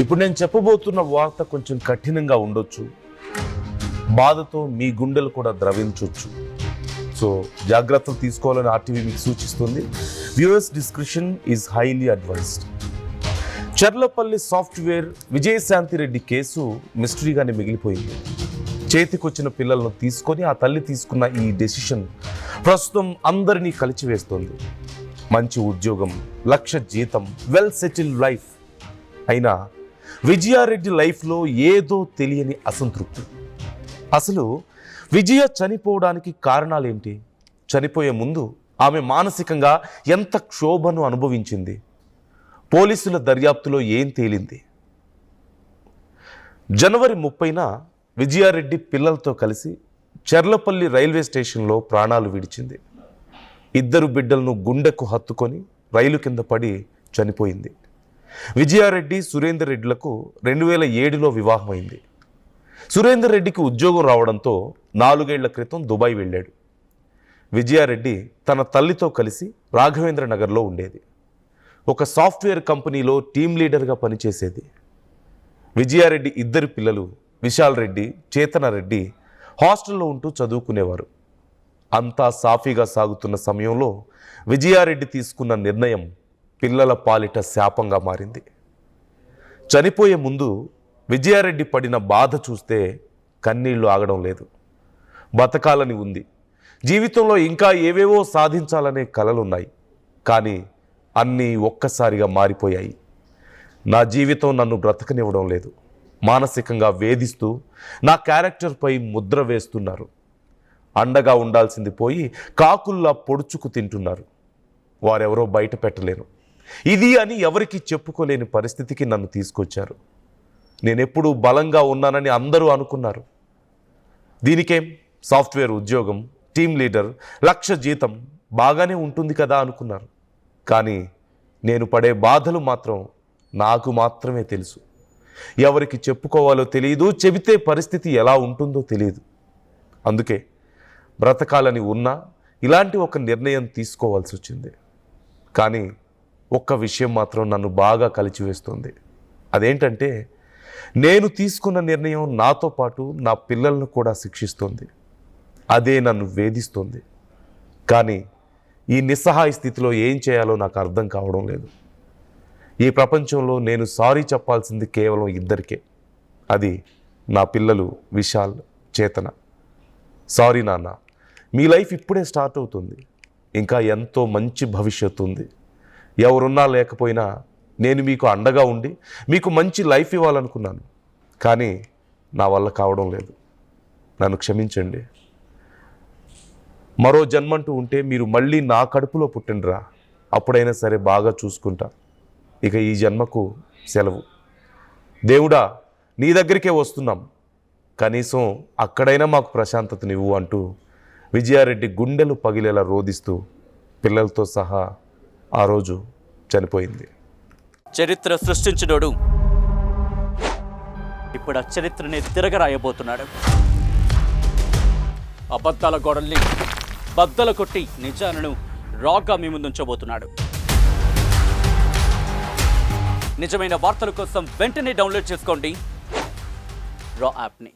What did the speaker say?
ఇప్పుడు నేను చెప్పబోతున్న వార్త కొంచెం కఠినంగా ఉండొచ్చు, బాధతో మీ గుండెలు కూడా ద్రవించవచ్చు. సో జాగ్రత్తలు తీసుకోవాలని ఆర్టీవీ మీకు సూచిస్తుంది. Viewers description is highly advised. Cherlapalli software విజయశాంతిరెడ్డి case మిస్టరీగానే మిగిలిపోయింది. చేతికొచ్చిన పిల్లలను తీసుకొని ఆ తల్లి తీసుకున్న ఈ డెసిషన్ ప్రస్తుతం అందరినీ కలిచివేస్తోంది. మంచి ఉద్యోగం, లక్ష జీతం, వెల్ సెటిల్డ్ లైఫ్ అయినా విజయారెడ్డి లైఫ్లో ఏదో తెలియని అసంతృప్తి. అసలు విజయ చనిపోవడానికి కారణాలేంటి? చనిపోయే ముందు ఆమె మానసికంగా ఎంత క్షోభను అనుభవించింది? పోలీసుల దర్యాప్తులో ఏం తేలింది? జనవరి 30న విజయారెడ్డి పిల్లలతో కలిసి చర్లపల్లి రైల్వే స్టేషన్లో ప్రాణాలు విడిచింది. 2 బిడ్డలను గుండెకు హత్తుకొని రైలు కింద పడి చనిపోయింది. విజయారెడ్డి సురేందర్ రెడ్డిలకు 2007లో వివాహమైంది. సురేందర్ రెడ్డికి ఉద్యోగం రావడంతో 4 ఏళ్ల క్రితం దుబాయ్ వెళ్ళాడు. విజయారెడ్డి తన తల్లితో కలిసి రాఘవేంద్ర నగర్లో ఉండేది. ఒక సాఫ్ట్వేర్ కంపెనీలో టీం లీడర్గా పనిచేసేది. విజయారెడ్డి 2 పిల్లలు విశాల్ రెడ్డి, చేతన రెడ్డి హాస్టల్లో ఉంటూ చదువుకునేవారు. అంతా సాఫీగా సాగుతున్న సమయంలో విజయారెడ్డి తీసుకున్న నిర్ణయం పిల్లల పాలిట శాపంగా మారింది. చనిపోయే ముందు విజయారెడ్డి పడిన బాధ చూస్తే కన్నీళ్లు ఆగడం లేదు. బతకాలని ఉంది, జీవితంలో ఇంకా ఏవేవో సాధించాలనే కలలున్నాయి. కానీ అన్నీ ఒక్కసారిగా మారిపోయాయి. నా జీవితం నన్ను బ్రతకనివ్వడం లేదు. మానసికంగా వేధిస్తూ నా క్యారెక్టర్పై ముద్ర వేస్తున్నారు. అండగా ఉండాల్సింది పోయి కాకుల్లా పొడుచుకు తింటున్నారు. వారెవరో బయట పెట్టలేను, ఇది అని ఎవరికి చెప్పుకోలేని పరిస్థితికి నన్ను తీసుకొచ్చారు. నేనెప్పుడూ బలంగా ఉన్నానని అందరూ అనుకున్నారు. దీనికేం, సాఫ్ట్వేర్ ఉద్యోగం, టీం లీడర్, లక్ష జీతం, బాగానే ఉంటుంది కదా అనుకున్నారు. కానీ నేను పడే బాధలు మాత్రం నాకు మాత్రమే తెలుసు. ఎవరికి చెప్పుకోవాలో తెలియదు, చెబితే పరిస్థితి ఎలా ఉంటుందో తెలియదు. అందుకే బ్రతకాలని ఉన్నా ఇలాంటి ఒక నిర్ణయం తీసుకోవాల్సి వచ్చింది. కానీ ఒక్క విషయం మాత్రం నన్ను బాగా కలిచివేస్తుంది. అదేంటంటే, నేను తీసుకున్న నిర్ణయం నాతో పాటు నా పిల్లలను కూడా శిక్షిస్తుంది. అదే నన్ను వేధిస్తుంది. కానీ ఈ నిస్సహాయ స్థితిలో ఏం చేయాలో నాకు అర్థం కావడం లేదు. ఈ ప్రపంచంలో నేను సారీ చెప్పాల్సింది కేవలం 2కే. అది నా పిల్లలు విశాల్, చేతన. సారీ నాన్న, మీ లైఫ్ ఇప్పుడే స్టార్ట్ అవుతుంది. ఇంకా ఎంతో మంచి భవిష్యత్తు ఉంది. ఎవరున్నా లేకపోయినా నేను మీకు అండగా ఉండి మీకు మంచి లైఫ్ ఇవ్వాలనుకున్నాను. కానీ నా వల్ల కావడం లేదు. నన్ను క్షమించండి. మరో జన్మంటూ ఉంటే మీరు మళ్ళీ నా కడుపులో పుట్టినరా, అప్పుడైనా సరే బాగా చూసుకుంటా. ఇక ఈ జన్మకు సెలవు. దేవుడా, నీ దగ్గరికే వస్తున్నాం, కనీసం అక్కడైనా మాకు ప్రశాంతతనివ్వు అంటూ విజయారెడ్డి గుండెలు పగిలేలా రోదిస్తూ పిల్లలతో సహా ఆ రోజు చనిపోయింది. చరిత్ర సృష్టించినోడు ఇప్పుడు ఆ చరిత్రని తిరగరాయబోతున్నాడు. అబద్ధాల గోడల్ని బద్దలు కొట్టి నిజాలను రాగా మీ ముందుంచబోతున్నాడు. నిజమైన వార్తల కోసం వెంటనే డౌన్లోడ్ చేసుకోండి రా యాప్ని.